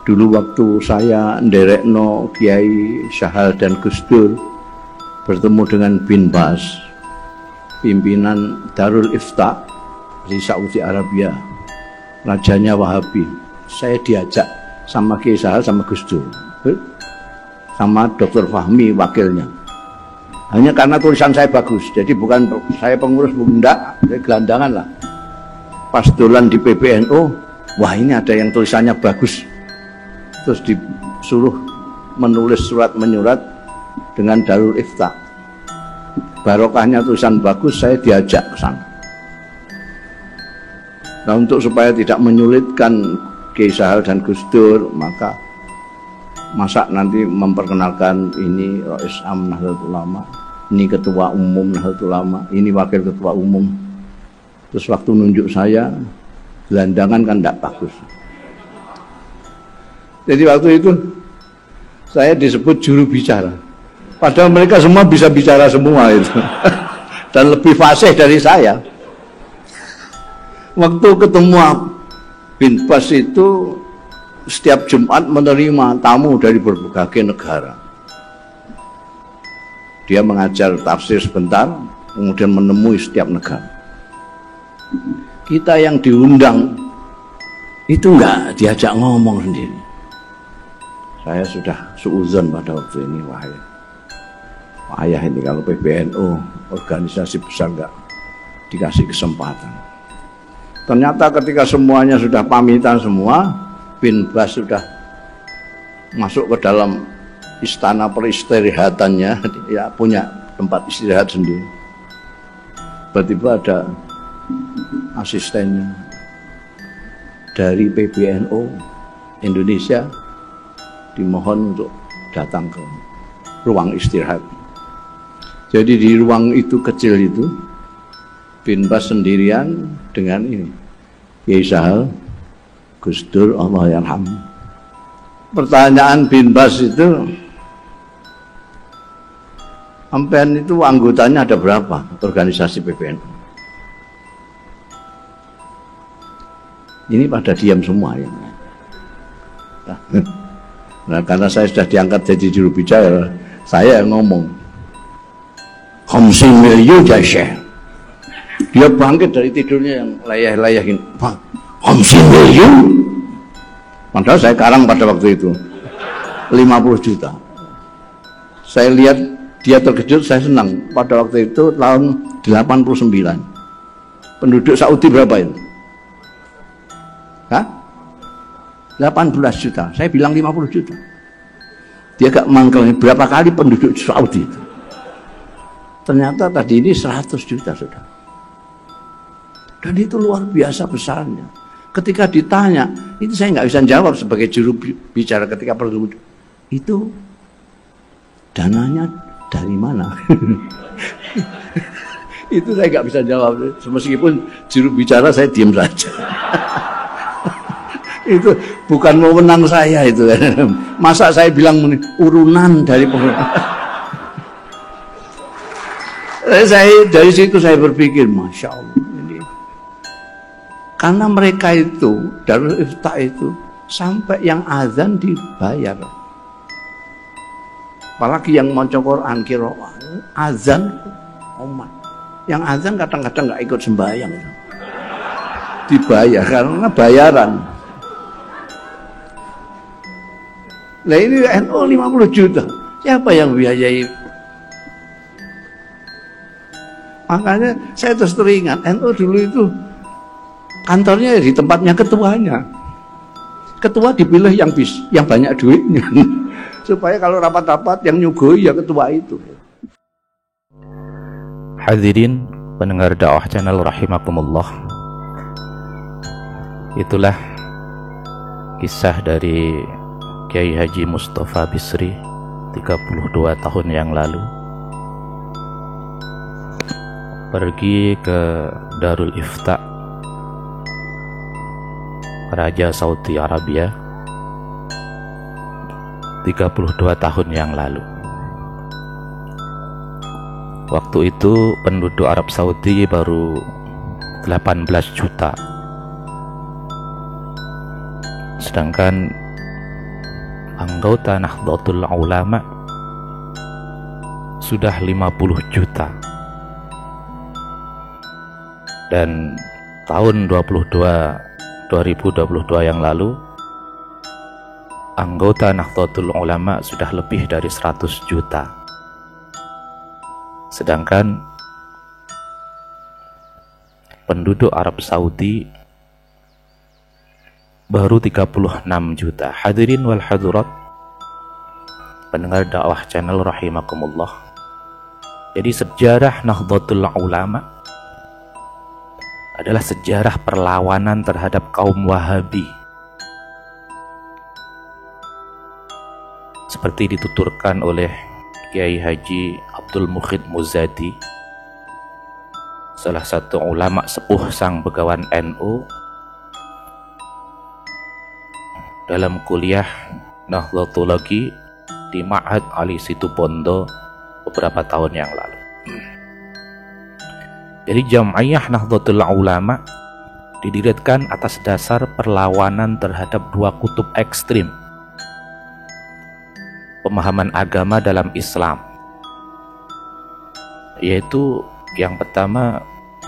Dulu waktu saya nderekno Kiai Syahal dan Gus Dur bertemu dengan bin Bas, pimpinan Darul Ifta di Saudi Arabia, rajanya Wahabi. Saya diajak sama Kiai Syahal sama Gus Dur, sama Dr. Fahmi wakilnya. Hanya karena tulisan saya bagus, jadi bukan saya pengurus bunda, saya gelandangan lah. Pas dolan di PBNU, wah ini ada yang tulisannya bagus. Terus disuruh menulis surat menyurat dengan Darul Ifta. Barokahnya tulisan bagus, saya diajak ke sana. Nah, untuk supaya tidak menyulitkan Kiai Syahal dan Gus Dur, masa nanti memperkenalkan ini Rais Am Nahdlatul Ulama, ini Ketua Umum Nahdlatul Ulama, ini Wakil Ketua Umum. Terus waktu nunjuk saya, gelandangan kan tidak bagus. Jadi waktu itu saya disebut juru bicara. Padahal mereka semua bisa bicara semua itu. Dan lebih fasih dari saya. Waktu ketemu bin Bas itu setiap Jumat menerima tamu dari berbagai negara. Dia mengajar tafsir sebentar, kemudian menemui setiap negara. Kita yang diundang itu enggak diajak ngomong sendiri. Saya sudah suudzon pada waktu ini, wahai ini kalau PBNU organisasi besar enggak dikasih kesempatan. Ternyata ketika semuanya sudah pamitan semua, bin Bas sudah masuk ke dalam istana peristirahatannya, ya punya tempat istirahat sendiri. Tiba-tiba ada asistennya dari PBNU Indonesia, dimohon untuk datang ke ruang istirahat. Jadi di ruang itu kecil itu bin Bas sendirian dengan ini Kiai Syahal, Gus Dur, Allah yarham. Pertanyaan bin Bas itu, sampean itu anggotanya ada berapa organisasi PBNU? Ini pada diam semua ya. Nah, karena saya sudah diangkat jadi juru bicara, saya yang ngomong 50 miliar ya Syekh. Dia bangkit dari tidurnya yang layah-layah ini, 50 miliar. Padahal saya karang pada waktu itu 50 juta. Saya lihat dia terkejut, saya senang. Pada waktu itu tahun 89. Penduduk Saudi berapa itu? Hah? 18 juta, saya bilang 50 juta. Dia gak mangkel berapa kali penduduk Saudi itu. Ternyata tadi ini 100 juta sudah. Dan itu luar biasa besarnya. Ketika ditanya, itu saya nggak bisa jawab sebagai juru bicara ketika perlu. Itu dananya dari mana? Itu saya nggak bisa jawab. Meskipun juru bicara saya diam saja. Itu bukan wewenang saya itu. Masa saya bilang urunan dari saya dari situ saya berpikir, Masya Allah ini. Karena mereka itu Darul Ifta itu sampai yang azan dibayar. Apalagi yang maca Quran qiraah, azan umat. Yang azan kadang-kadang nggak ikut sembahyang itu. Dibayar karena bayaran. Nah ini NU 50 juta. Siapa yang biayai? Makanya saya terus teringat, NU dulu itu kantornya di tempatnya ketuanya. Ketua dipilih yang banyak duitnya. Supaya kalau rapat-rapat yang nyugoi ya ketua itu. Hadirin pendengar dakwah channel rahimakumullah. Itulah kisah dari Kiai Haji Mustafa Bisri 32 tahun yang lalu pergi ke Darul Ifta, Raja Saudi Arabia 32 tahun yang lalu. Waktu itu penduduk Arab Saudi baru 18 juta. Sedangkan anggota Nahdlatul Ulama sudah 50 juta. Dan tahun 2022 yang lalu, anggota Nahdlatul Ulama sudah lebih dari 100 juta. Sedangkan penduduk Arab Saudi baru 36 juta. Hadirin wal hadirat, pendengar dakwah channel rahimakumullah. Jadi sejarah Nahdlatul Ulama adalah sejarah perlawanan terhadap kaum Wahabi, seperti dituturkan oleh Kiai Haji Abdul Mukhid Muzadi, salah satu ulama sepuh sang begawan NU, dalam kuliah Nahdlatologi di Ma'had Ali Situbondo beberapa tahun yang lalu. Jadi Jam'iyah Nahdlatul Ulama didirikan atas dasar perlawanan terhadap dua kutub ekstrim pemahaman agama dalam Islam, yaitu yang pertama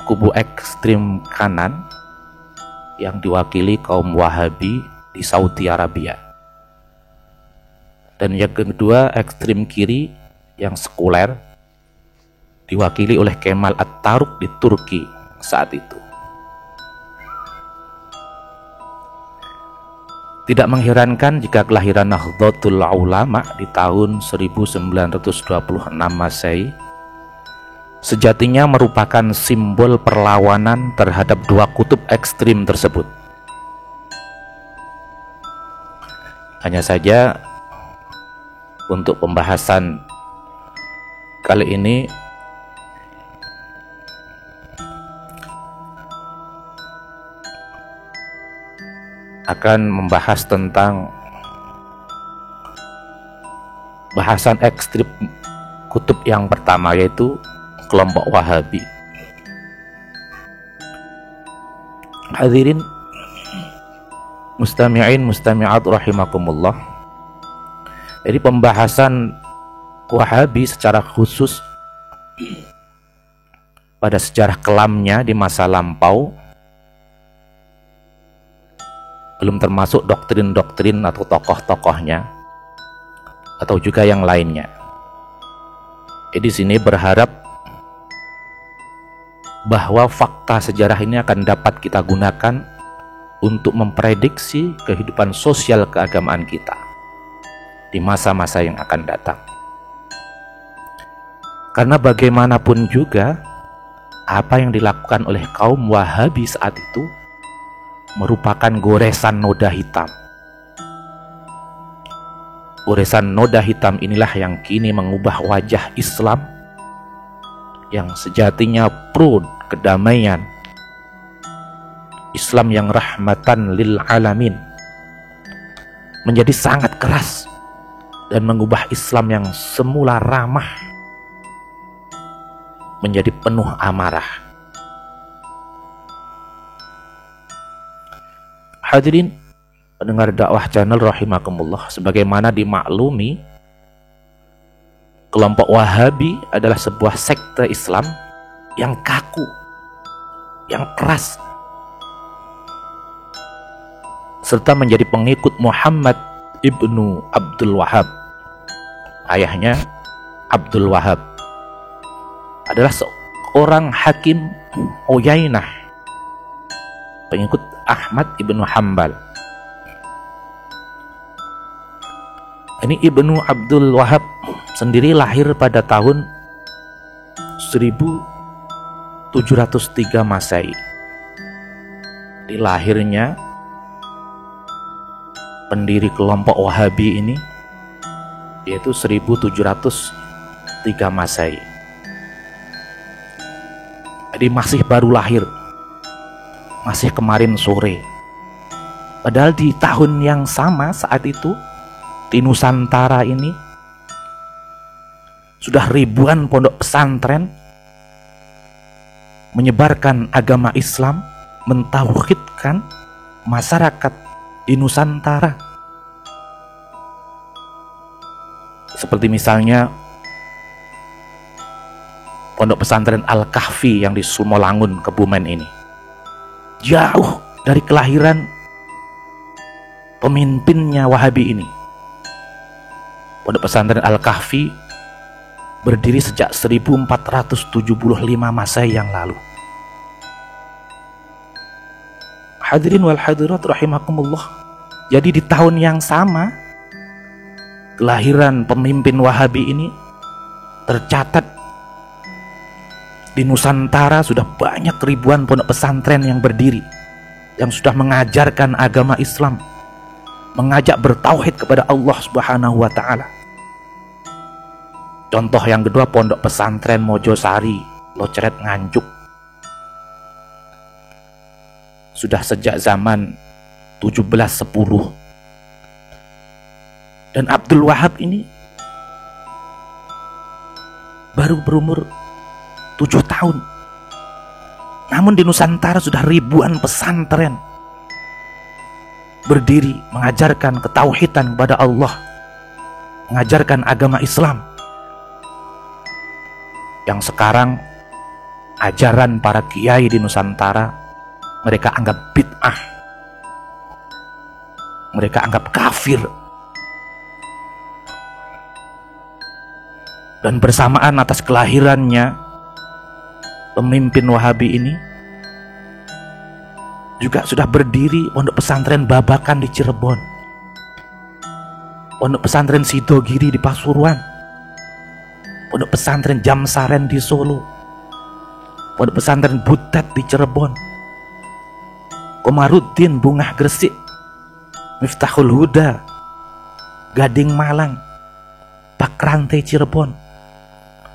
kubu ekstrim kanan yang diwakili kaum Wahabi di Saudi Arabia, dan yang kedua ekstrim kiri yang sekuler diwakili oleh Kemal Atatürk di Turki saat itu. Tidak mengherankan jika kelahiran Nahdlatul Ulama di tahun 1926 Masehi sejatinya merupakan simbol perlawanan terhadap dua kutub ekstrim tersebut. Hanya saja untuk pembahasan kali ini akan membahas tentang bahasan ekstrim kutub yang pertama, yaitu kelompok Wahabi. Hadirin mustami'in mustami'at rahimakumullah. Jadi pembahasan Wahabi secara khusus pada sejarah kelamnya di masa lampau, belum termasuk doktrin-doktrin atau tokoh-tokohnya atau juga yang lainnya. Di sini berharap bahwa fakta sejarah ini akan dapat kita gunakan untuk memprediksi kehidupan sosial keagamaan kita di masa-masa yang akan datang. Karena bagaimanapun juga, apa yang dilakukan oleh kaum Wahabi saat itu merupakan goresan noda hitam. Goresan noda hitam inilah yang kini mengubah wajah Islam yang sejatinya pro kedamaian, Islam yang rahmatan lil alamin, menjadi sangat keras dan mengubah Islam yang semula ramah menjadi penuh amarah. Hadirin pendengar dakwah channel rahimakumullah, sebagaimana dimaklumi, kelompok Wahabi adalah sebuah sekte Islam yang kaku, yang keras, serta menjadi pengikut Muhammad ibnu Abdul Wahab. Ayahnya Abdul Wahab adalah seorang hakim Uyainah, pengikut Ahmad ibnu Hambal. Ini Ibnu Abdul Wahab sendiri lahir pada tahun 1703 Masehi. Di lahirnya pendiri kelompok Wahabi ini yaitu 1703 Masehi. Jadi masih baru lahir, masih kemarin sore. Padahal di tahun yang sama saat itu di Nusantara ini sudah ribuan pondok pesantren menyebarkan agama Islam, mentauhidkan masyarakat di Nusantara. Seperti misalnya Pondok Pesantren Al-Kahfi yang di Sumolangun, Kebumen ini. Jauh dari kelahiran pemimpinnya Wahabi ini. Pondok Pesantren Al-Kahfi berdiri sejak 1475 Masehi yang lalu. Hadirin wal hadirat rahimakumullah. Jadi di tahun yang sama kelahiran pemimpin Wahabi ini tercatat di Nusantara sudah banyak ribuan pondok pesantren yang berdiri, yang sudah mengajarkan agama Islam, mengajak bertauhid kepada Allah Subhanahu wa Ta'ala. Contoh yang kedua, Pondok Pesantren Mojosari, Loceret, Nganjuk. Sudah sejak zaman 1710. Dan Abdul Wahab ini baru berumur 7 tahun. Namun di Nusantara sudah ribuan pesantren berdiri mengajarkan ketauhidan kepada Allah, mengajarkan agama Islam, yang sekarang ajaran para kiai di Nusantara mereka anggap bid'ah, mereka anggap kafir. Dan bersamaan atas kelahirannya pemimpin Wahabi ini juga sudah berdiri Pondok Pesantren Babakan di Cirebon, Pondok Pesantren Sidogiri di Pasuruan, Pondok Pesantren Jamsaren di Solo, Pondok Pesantren Butet di Cirebon, Komaruddin Bungah Gresik, Miftahul Huda Gading Malang, Pakrante Cirebon,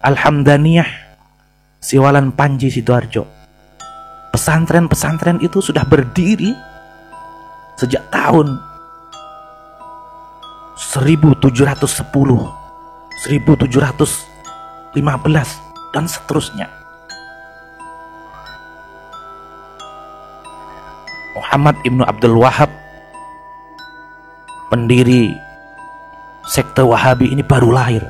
Alhamdaniyah Siwalan Panji Sidoarjo. Pesantren-pesantren itu sudah berdiri sejak tahun 1710, 1715 dan seterusnya. Muhammad Ibnu Abdul Wahab, pendiri sekte Wahabi ini, baru lahir,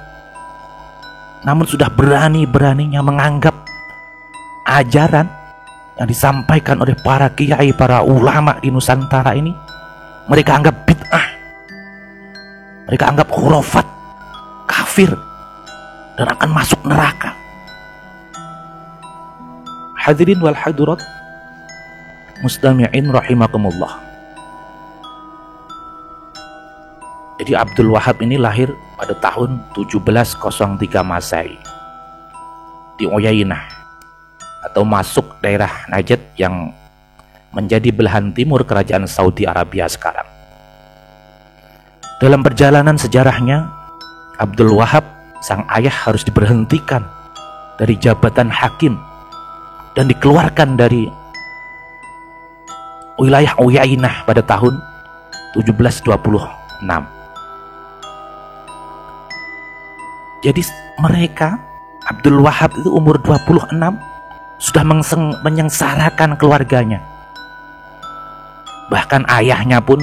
namun sudah berani-beraninya menganggap ajaran yang disampaikan oleh para kiai, para ulama di Nusantara ini, mereka anggap bid'ah, mereka anggap khurafat, kafir, dan akan masuk neraka. Hadirin wal hadirat mustami'in rahimakumullah. Jadi Abdul Wahab ini lahir pada tahun 1703 Masehi di Uyainah, atau masuk daerah Najd yang menjadi belahan timur kerajaan Saudi Arabia sekarang. Dalam perjalanan sejarahnya, Abdul Wahab sang ayah harus diberhentikan dari jabatan hakim dan dikeluarkan dari wilayah Uyainah pada tahun 1726. Jadi mereka, Abdul Wahab itu umur 26 sudah menyengsarakan keluarganya. Bahkan ayahnya pun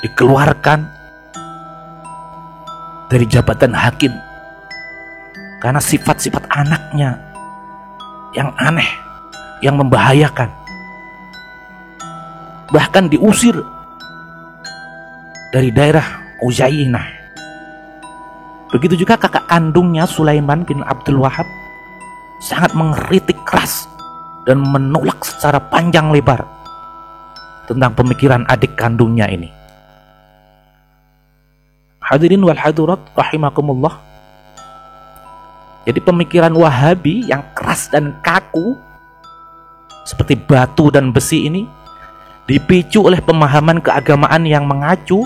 dikeluarkan dari jabatan hakim karena sifat-sifat anaknya yang aneh, yang membahayakan. Bahkan diusir dari daerah Uyainah. Begitu juga kakak kandungnya Sulaiman bin Abdul Wahab sangat mengkritik keras dan menolak secara panjang lebar tentang pemikiran adik kandungnya ini. Hadirin wal hadirat rahimakumullah. Jadi pemikiran Wahabi yang keras dan kaku seperti batu dan besi ini dipicu oleh pemahaman keagamaan yang mengacu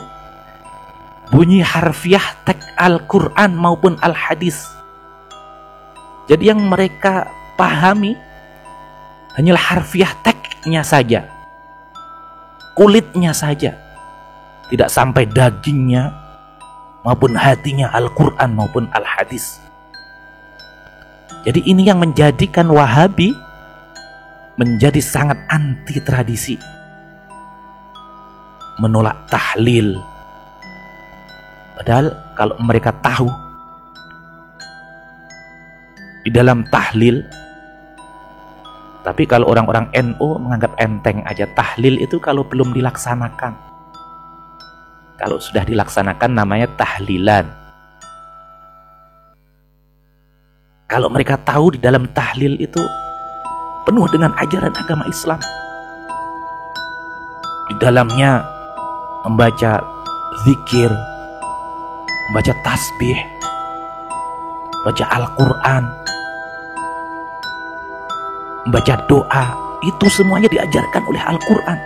bunyi harfiah teks Al-Quran maupun Al-Hadis. Jadi yang mereka pahami hanyalah harfiah teksnya saja, kulitnya saja, tidak sampai dagingnya maupun hatinya Al-Quran maupun Al-Hadis. Jadi ini yang menjadikan Wahabi menjadi sangat anti tradisi, menolak tahlil, Padahal kalau mereka tahu di dalam tahlil, tapi kalau orang-orang NU menganggap enteng aja tahlil itu kalau belum dilaksanakan. Kalau sudah dilaksanakan namanya tahlilan. Kalau mereka tahu di dalam tahlil itu penuh dengan ajaran agama Islam. Di dalamnya membaca zikir, membaca tasbih, baca Al-Quran, membaca doa, itu semuanya diajarkan oleh Al-Quran,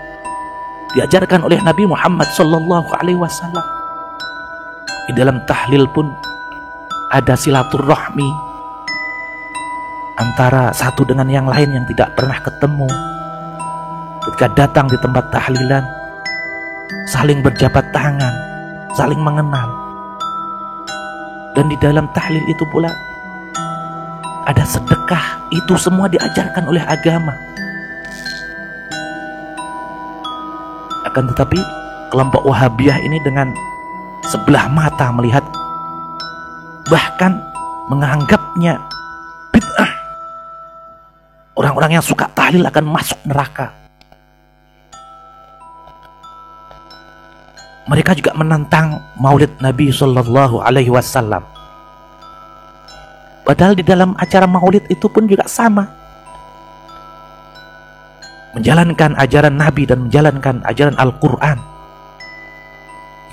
diajarkan oleh Nabi Muhammad SAW. Di dalam tahlil pun ada silaturahmi antara satu dengan yang lain yang tidak pernah ketemu. Ketika datang di tempat tahlilan, saling berjabat tangan, saling mengenal. Dan di dalam tahlil itu pula ada sedekah. Itu semua diajarkan oleh agama. Akan tetapi kelompok Wahabiyah ini dengan sebelah mata melihat, bahkan menganggapnya bid'ah. Orang-orang yang suka tahlil akan masuk neraka. Mereka juga menantang maulid Nabi Sallallahu Alaihi Wasallam. Padahal di dalam acara maulid itu pun juga sama. Menjalankan ajaran Nabi dan menjalankan ajaran Al-Quran.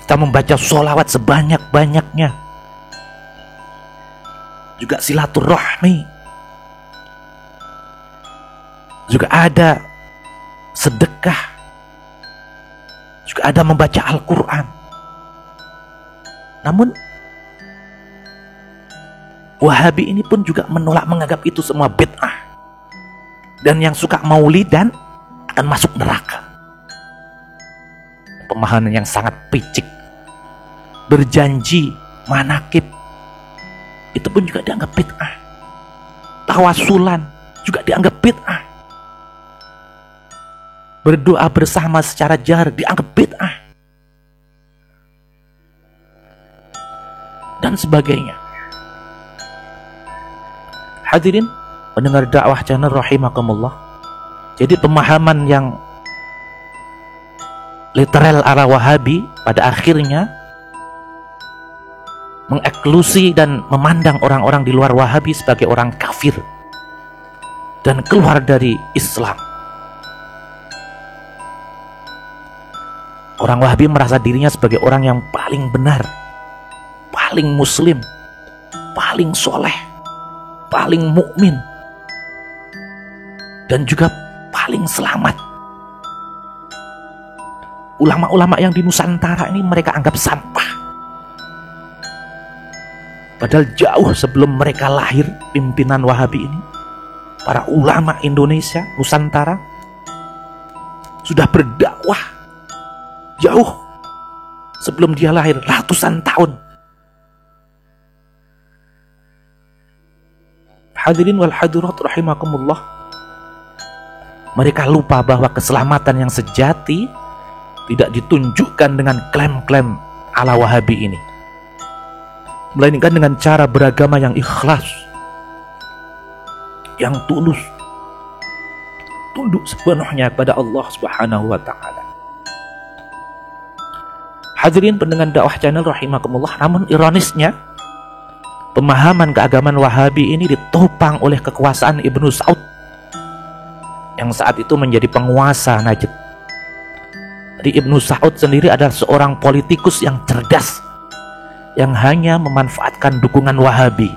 Kita membaca sholawat sebanyak-banyaknya. Juga silaturahmi. Juga ada sedekah. Juga ada membaca Al-Quran. Namun Wahabi ini pun juga menolak, menganggap itu semua bid'ah. Dan yang suka maulidan akan masuk neraka. Pemahaman yang sangat picik. Berjanji manakib itu pun juga dianggap bid'ah. Tawasulan juga dianggap bid'ah. Berdoa bersama secara jahar dianggap bid'ah. Dan sebagainya. Hadirin pendengar dakwah channel rahimakumullah. Jadi pemahaman yang literal arah Wahabi pada akhirnya mengeklusi dan memandang orang-orang di luar Wahabi sebagai orang kafir dan keluar dari Islam. Orang Wahabi merasa dirinya sebagai orang yang paling benar, paling muslim, paling soleh, paling mukmin, dan juga paling selamat. Ulama-ulama yang di Nusantara ini mereka anggap sampah. Padahal jauh sebelum mereka lahir, pimpinan Wahabi ini, para ulama Indonesia, Nusantara, sudah berdakwah jauh sebelum dia lahir, ratusan tahun. Hadirin wal hadirat rahimakumullah. Mereka lupa bahwa keselamatan yang sejati tidak ditunjukkan dengan klaim-klaim ala Wahabi ini, melainkan dengan cara beragama yang ikhlas, yang tulus, tunduk sepenuhnya kepada Allah Subhanahu wa Ta'ala. Hadirin pendengar dakwah channel rahimakumullah, namun ironisnya pemahaman keagamaan Wahabi ini ditopang oleh kekuasaan Ibnu Saud yang saat itu menjadi penguasa Najd. Jadi Ibnu Saud sendiri adalah seorang politikus yang cerdas, yang hanya memanfaatkan dukungan Wahabi,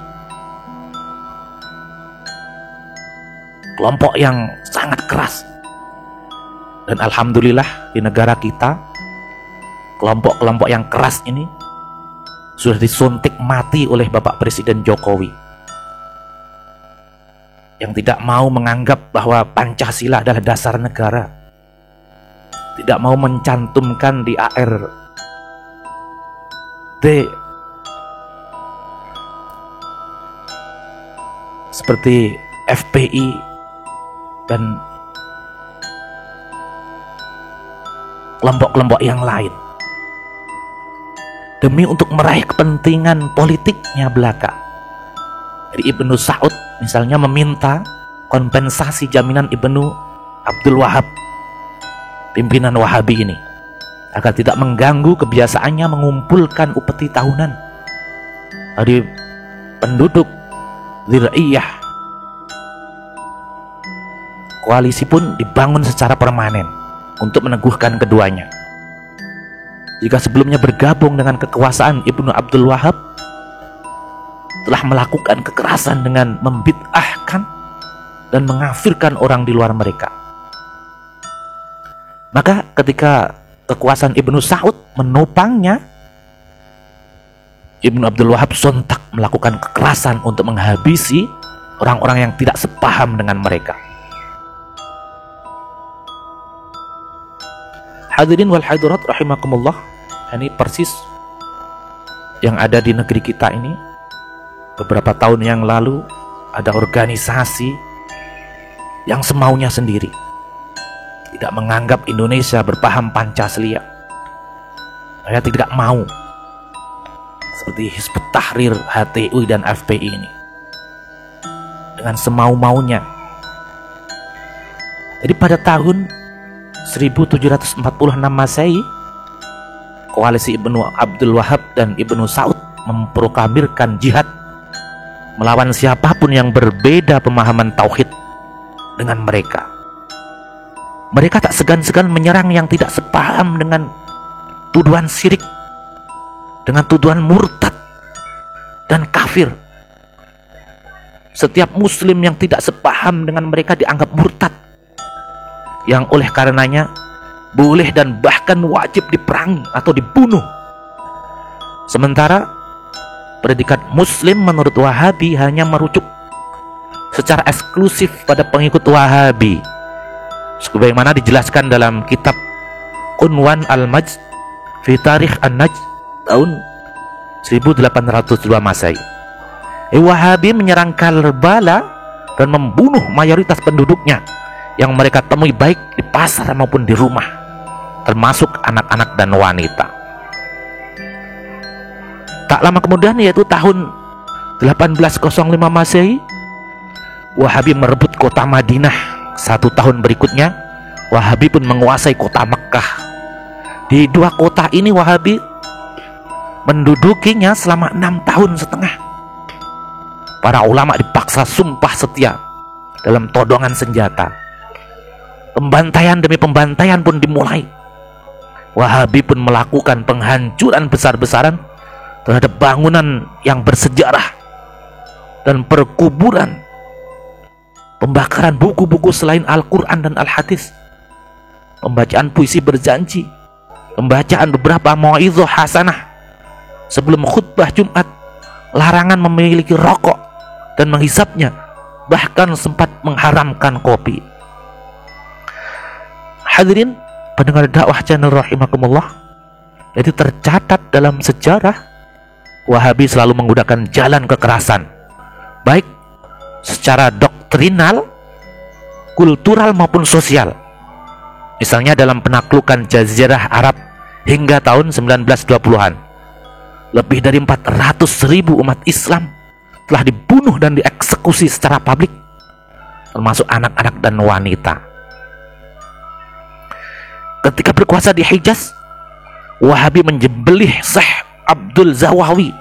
kelompok yang sangat keras. Dan alhamdulillah di negara kita, kelompok-kelompok yang keras ini sudah disuntik mati oleh Bapak Presiden Jokowi, yang tidak mau menganggap bahwa Pancasila adalah dasar negara, tidak mau mencantumkan di ART seperti FPI dan kelompok-kelompok yang lain. demi untuk meraih kepentingan politiknya belaka. Jadi Ibnu Saud misalnya meminta kompensasi jaminan Ibnu Abdul Wahab, pimpinan Wahabi ini, agar tidak mengganggu kebiasaannya mengumpulkan upeti tahunan dari penduduk Dzir'iyah. Koalisi pun dibangun secara permanen untuk meneguhkan keduanya. Jika sebelumnya bergabung dengan kekuasaan Ibnu Abdul Wahab, telah melakukan kekerasan dengan membid'ahkan dan mengafirkan orang di luar mereka. Maka ketika kekuasaan Ibnu Saud menopangnya, Ibnu Abdul Wahab sontak melakukan kekerasan untuk menghabisi orang-orang yang tidak sepaham dengan mereka. Hadirin wal hadirat rahimakumullah, ini persis yang ada di negeri kita ini. Beberapa tahun yang lalu ada organisasi yang semaunya sendiri, tidak menganggap Indonesia berpaham Pancasila. Saya tidak mau seperti Hizbut Tahrir, HTI dan FPI ini dengan semau-maunya. Jadi pada tahun 1746 Masehi, koalisi Ibnu Abdul Wahab dan Ibnu Saud memproklamirkan jihad melawan siapapun yang berbeda pemahaman tauhid dengan mereka. Mereka tak segan-segan menyerang yang tidak sepaham dengan tuduhan syirik, dengan tuduhan murtad dan kafir. Setiap muslim yang tidak sepaham dengan mereka dianggap murtad, yang oleh karenanya boleh dan bahkan wajib diperangi atau dibunuh. Sementara predikat muslim menurut Wahabi hanya merujuk secara eksklusif pada pengikut Wahabi, sebagaimana dijelaskan dalam kitab Unwan Al-Majd fi Tarikh An-Najd tahun 1802 Masehi. Wahabi menyerang Karbala dan membunuh mayoritas penduduknya yang mereka temui baik di pasar maupun di rumah, termasuk anak-anak dan wanita. Tak lama kemudian, yaitu tahun 1805 Masehi, Wahabi merebut kota Madinah. 1 tahun berikutnya, Wahabi pun menguasai kota Mekkah. Di 2 kota ini Wahabi mendudukinya selama 6 tahun setengah. Para ulama dipaksa sumpah setia dalam todongan senjata. Pembantaian demi pembantaian pun dimulai. Wahabi pun melakukan penghancuran besar-besaran terhadap bangunan yang bersejarah dan perkuburan, pembakaran buku-buku selain Al-Quran dan Al-Hadis, pembacaan puisi berjanji, pembacaan beberapa mau'izah hasanah sebelum khutbah Jumat, larangan memiliki rokok dan menghisapnya, bahkan sempat mengharamkan kopi. Hadirin pendengar dakwah channel rahimakumullah, jadi tercatat dalam sejarah Wahabi selalu menggunakan jalan kekerasan, baik secara doktrinal, kultural maupun sosial. Misalnya dalam penaklukan Jazirah Arab hingga tahun 1920-an, lebih dari 400.000 umat Islam telah dibunuh dan dieksekusi secara publik, termasuk anak-anak dan wanita. Ketika berkuasa di Hijaz, Wahabi menjembelih Syekh Abdul Zawawi,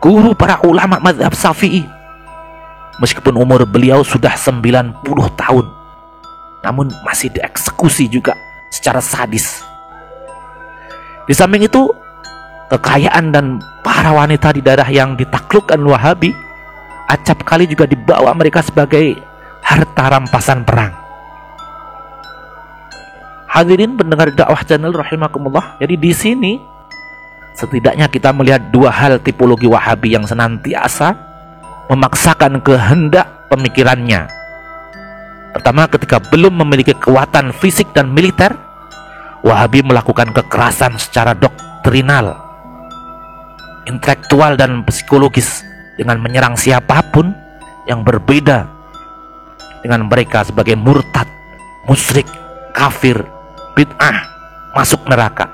guru para ulama mazhab Syafi'i. Meskipun umur beliau sudah 90 tahun, namun masih dieksekusi juga secara sadis. Di samping itu, kekayaan dan para wanita di daerah yang ditaklukkan Wahabi acap kali juga dibawa mereka sebagai harta rampasan perang. Hadirin pendengar dakwah channel rahimakumullah, jadi di sini setidaknya kita melihat 2 hal tipologi Wahabi yang senantiasa memaksakan kehendak pemikirannya. Pertama, ketika belum memiliki kekuatan fisik dan militer, Wahabi melakukan kekerasan secara doktrinal, intelektual dan psikologis dengan menyerang siapapun yang berbeda dengan mereka sebagai murtad, musyrik, kafir, bid'ah, masuk neraka.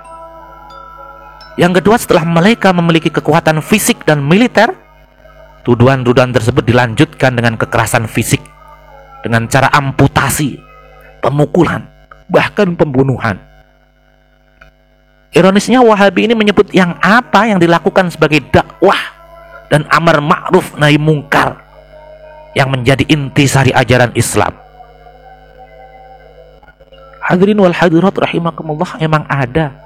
Yang kedua, setelah mereka memiliki kekuatan fisik dan militer, tuduhan-tuduhan tersebut dilanjutkan dengan kekerasan fisik, dengan cara amputasi, pemukulan, bahkan pembunuhan. Ironisnya Wahabi ini menyebut yang apa yang dilakukan sebagai dakwah dan amar ma'ruf nahi mungkar yang menjadi intisari ajaran Islam. Hadirin wal hadirat rahimakumullah, emang ada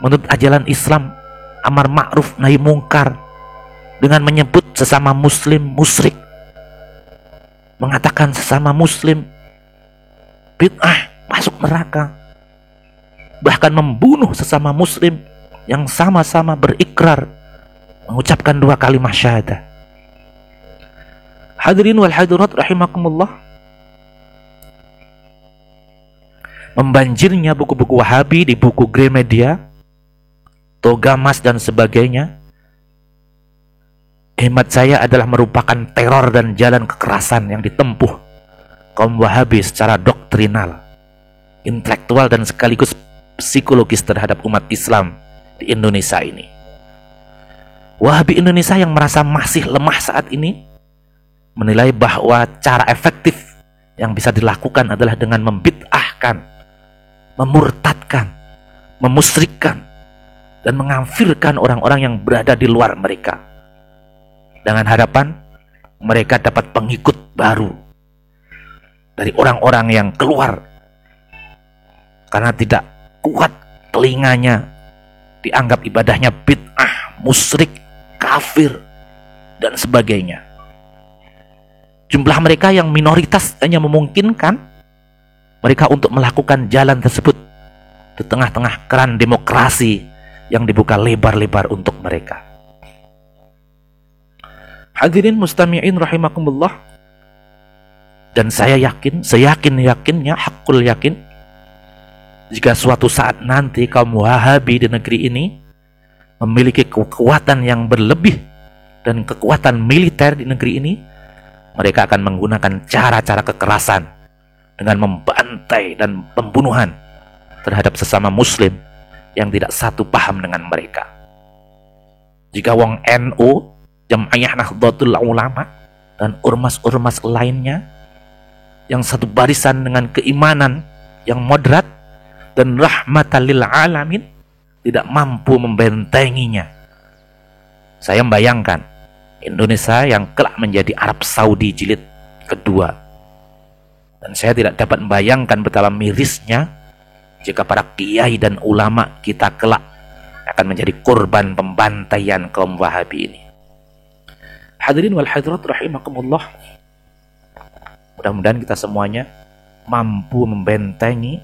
menurut ajaran Islam amar ma'ruf nahi mungkar dengan menyebut sesama muslim musyrik, mengatakan sesama muslim bid'ah, masuk neraka, bahkan membunuh sesama muslim yang sama-sama berikrar mengucapkan 2 kalimat syahadah. Hadirin wal hadirat rahimakumullah, membanjirnya buku-buku Wahabi di buku Gramedia, Togamas dan sebagainya, hemat saya adalah merupakan teror dan jalan kekerasan yang ditempuh kaum Wahabi secara doktrinal, intelektual dan sekaligus psikologis terhadap umat Islam di Indonesia ini. Wahabi Indonesia yang merasa masih lemah saat ini menilai bahwa cara efektif yang bisa dilakukan adalah dengan membid'ahkan, memurtadkan, memusyrikkan, dan mengkafirkan orang-orang yang berada di luar mereka, dengan harapan mereka dapat pengikut baru dari orang-orang yang keluar karena tidak kuat telinganya, dianggap ibadahnya bid'ah, musyrik, kafir, dan sebagainya. Jumlah mereka yang minoritas hanya memungkinkan mereka untuk melakukan jalan tersebut di tengah-tengah keran demokrasi yang dibuka lebar-lebar untuk mereka. Hadirin mustami'in rahimakumullah, dan saya yakin, seyakin-yakinnya, hakul yakin, jika suatu saat nanti kaum Wahabi di negeri ini memiliki kekuatan yang berlebih dan kekuatan militer di negeri ini, mereka akan menggunakan cara-cara kekerasan dengan membantai dan pembunuhan terhadap sesama muslim yang tidak satu paham dengan mereka. Jika wong NU, Jam'iyah Nahdlatul Ulama, dan ormas-ormas lainnya yang satu barisan dengan keimanan yang moderat dan rahmatan lil alamin tidak mampu membentenginya, saya membayangkan Indonesia yang kelak menjadi Arab Saudi jilid kedua. Dan saya tidak dapat membayangkan betapa mirisnya jika para kiai dan ulama kita kelak akan menjadi korban pembantaian kaum Wahabi ini. Hadirin wal hadirat rahimakumullah, mudah-mudahan kita semuanya mampu membentengi